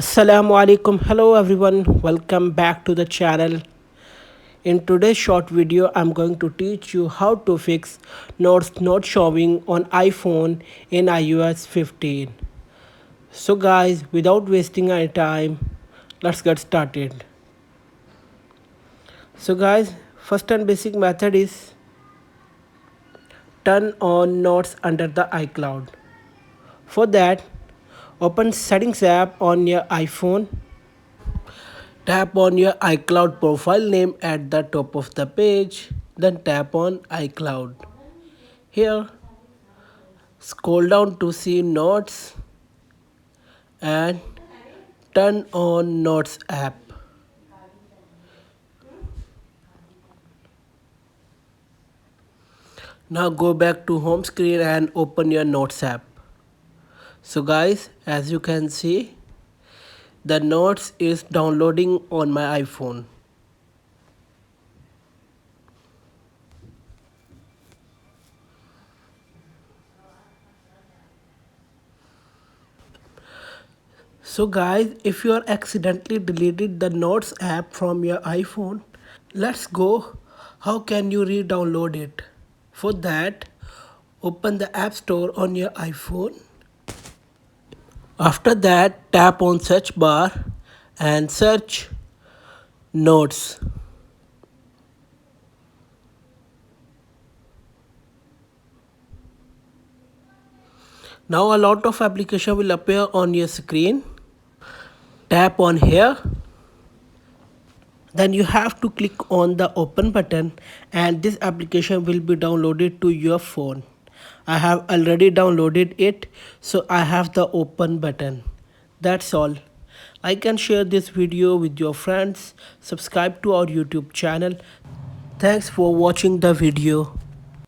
Assalamu alaikum. Hello everyone. Welcome back to the channel. In today's short video, I'm going to teach you how to fix notes not showing on iPhone in iOS 15. So guys, without wasting any time, let's get started. So guys, first and basic method is turn on notes under the iCloud. For that, open settings app on your iPhone. Tap on your iCloud profile name at the top of the page, then tap on iCloud. Here, scroll down to see Notes and turn on Notes app. Now go back to home screen and open your Notes app. So guys, as you can see, the Notes is downloading on my iPhone. So guys, if you are accidentally deleted the Notes app from your iPhone, let's go. How can you re-download it? For that, open the App Store on your iPhone. After that, tap on search bar and search Notes. Now a lot of application will appear on your screen. Tap on here. Then you have to click on the open button and this application will be downloaded to your phone. I have already downloaded it, so I have the open button. That's all. Like and share this video with your friends. Subscribe to our YouTube channel. Thanks for watching the video.